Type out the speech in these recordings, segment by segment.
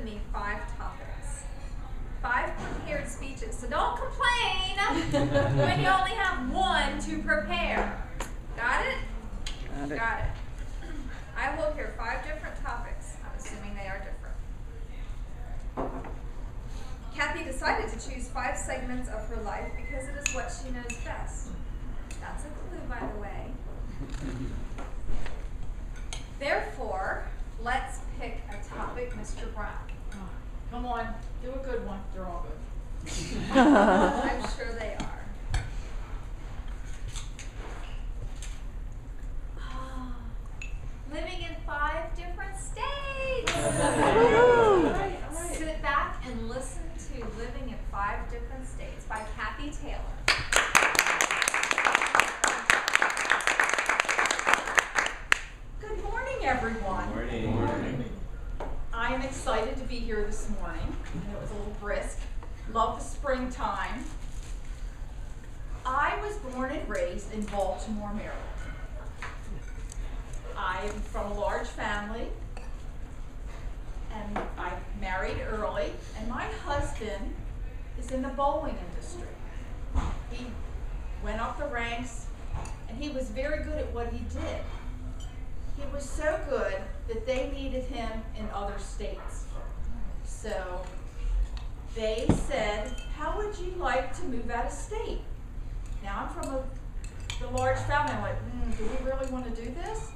given me 5 topics, 5 prepared speeches. So don't complain when you only have 1 to prepare. Got it? Got it. Got it. I will hear 5 different topics. I'm assuming they are different. Kathi decided to choose 5 segments of her life because it is what she knows best. That's a clue, by the way. Therefore, let's pick a topic, Mr. Brown. Come on, do a good one. They're all good. I'm sure they are. Living in 5 different states. All right. Sit back and listen to Living in 5 Different States by Kathi Taylor. Good morning, everyone. Morning. Morning. I am excited to be here this morning. It was a little brisk. Love the springtime. I was born and raised in Baltimore, Maryland. I am from a large family, and I married early, and my husband is in the bowling industry. He went up the ranks, and he was very good at what he did. He was so good that they needed him in other states. So they said, how would you like to move out of state? Now I'm from the large family. I'm like, do we really want to do this?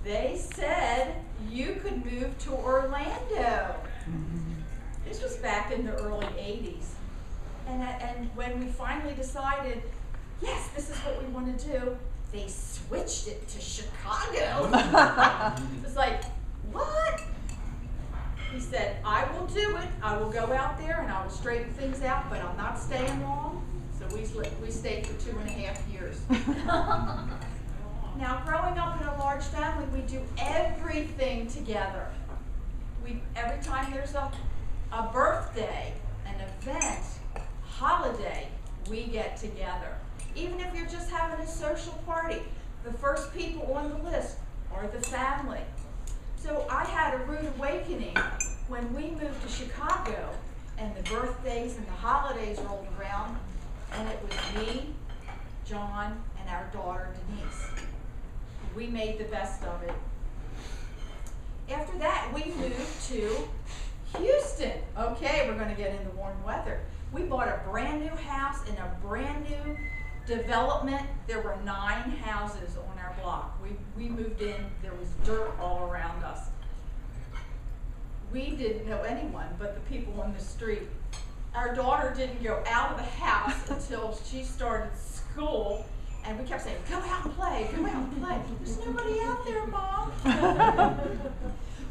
They said you could move to Orlando. This was back in the early 80s. And when we finally decided, yes, this is what we want to do, they switched it to Chicago. It was like, what? He said, I will do it. I will go out there and I will straighten things out, but I'm not staying long. So we stayed for 2.5 years. Now, growing up in a large family, we do everything together. Every time there's a birthday, an event, holiday, we get together. Even if you're just having a social party, the first people on the list are the family. So I had a rude awakening when we moved to Chicago and the birthdays and the holidays rolled around, and it was me, John, and our daughter, Denise. We made the best of it. After that, we moved to Houston. Okay, we're going to get into warm weather. We bought a brand new house in a brand new development. There were 9 houses on our block. We moved in, there was dirt all around us. We didn't know anyone but the people on the street. Our daughter didn't go out of the house until she started school, and we kept saying, go out and play, go out and play. There's nobody out there, Mom.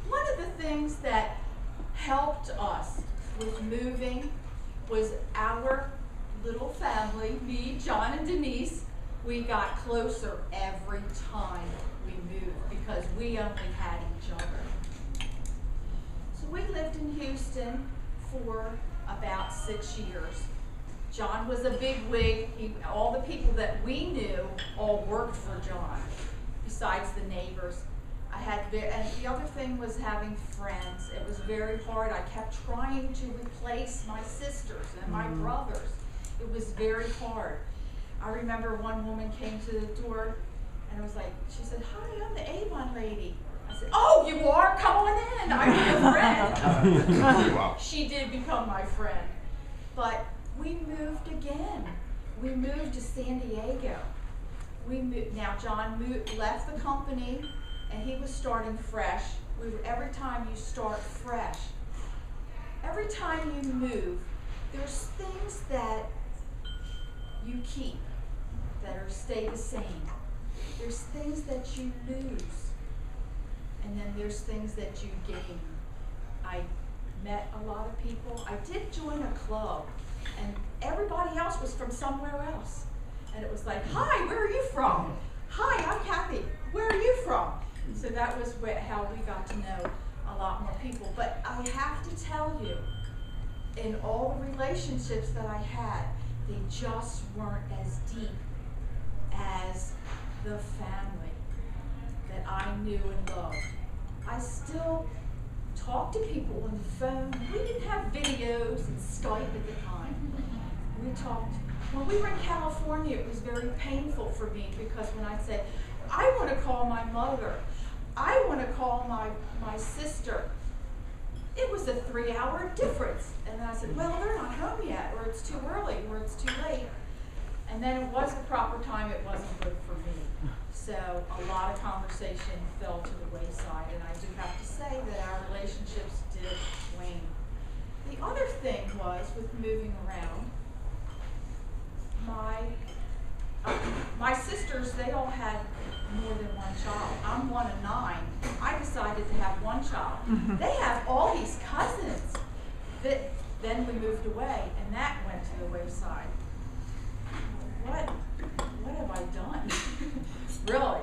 One of the things that helped us with moving was our little family, me, John, and Denise. We got closer every time we moved because we only had each other. So we lived in Houston for about 6 years. John was a big wig. All the people that we knew all worked for John, besides the neighbors. And the other thing was having friends. It was very hard. I kept trying to replace my sisters and my brothers. It was very hard. I remember one woman came to the door and I was like, she said, hi, I'm the Avon lady. I said, oh, you are? Come on in. I'm your friend. She did become my friend. But we moved again. We moved to San Diego. Now John left the company and he was starting fresh. Every time you start fresh, every time you move, there's things that you keep that stay the same. There's things that you lose, and then there's things that you gain. I met a lot of people. I did join a club, and everybody else was from somewhere else. And it was like, hi, where are you from? Hi, I'm Kathi. Where are you from? So that was how we got to know a lot more people. But I have to tell you, in all the relationships that I had, they just weren't as deep as the family that I knew and loved. I still talk to people on the phone. We didn't have videos and Skype at the time. We talked. When we were in California, it was very painful for me because when I'd say, I want to call my mother, I want to call my sister, it was a 3-hour difference. And then I said, well, they're not home yet, or it's too early, or it's too late. And then it was the proper time, it wasn't good for me. So a lot of conversation fell to the wayside, and I do have to say that our relationships did wane. The other thing was with moving around, my sisters, they all had more than one child. I'm one of 9. I decided to have one child. They have all these cousins. Then we moved away, and that went to the wayside. What have I done? Really?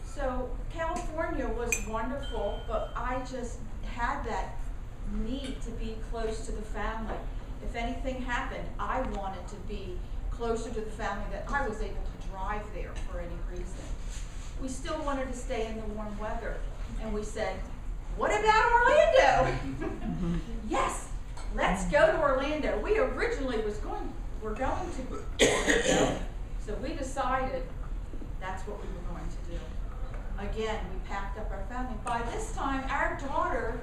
So California was wonderful, but I just had that need to be close to the family. If anything happened, I wanted to be closer to the family, that I was able to drive there for any reason. We still wanted to stay in the warm weather, and we said, what about Orlando? Yes, let's go to Orlando. We originally were going to Orlando, so we decided that's what we were going to do. Again, we packed up our family. By this time, our daughter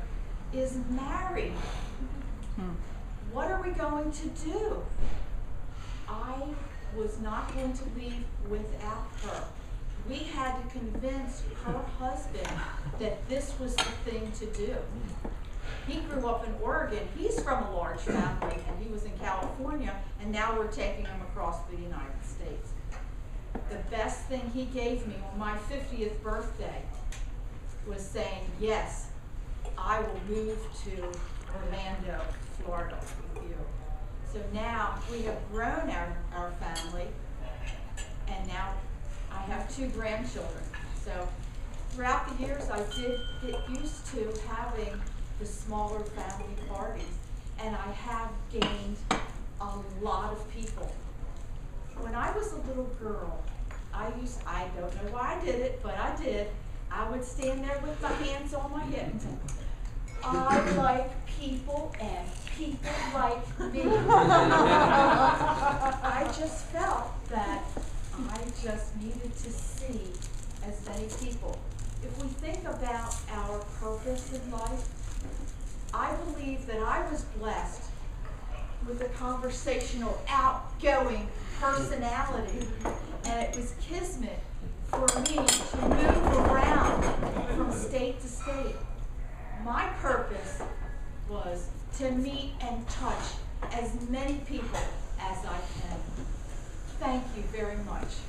is married. What are we going to do? I was not going to leave without her. We had to convince her husband that this was the thing to do. He grew up in Oregon. He's from a large family, and he was in California, and now we're taking him across the United States. The best thing he gave me on my 50th birthday was saying, yes, I will move to Orlando, Florida with you. So now we have grown our family, and now I have 2 grandchildren. So throughout the years, I did get used to having the smaller family parties, and I have gained a lot of people. When I was a little girl, I don't know why I did it, but I did. I would stand there with my hands on my hips. I like people and people like me. I just felt that I just needed to see as many people. If we think about our purpose in life, I believe that I was blessed with a conversational, outgoing personality, and it was kismet for me to move around from state to state. My purpose was to meet and touch as many people as I can. Thank you very much.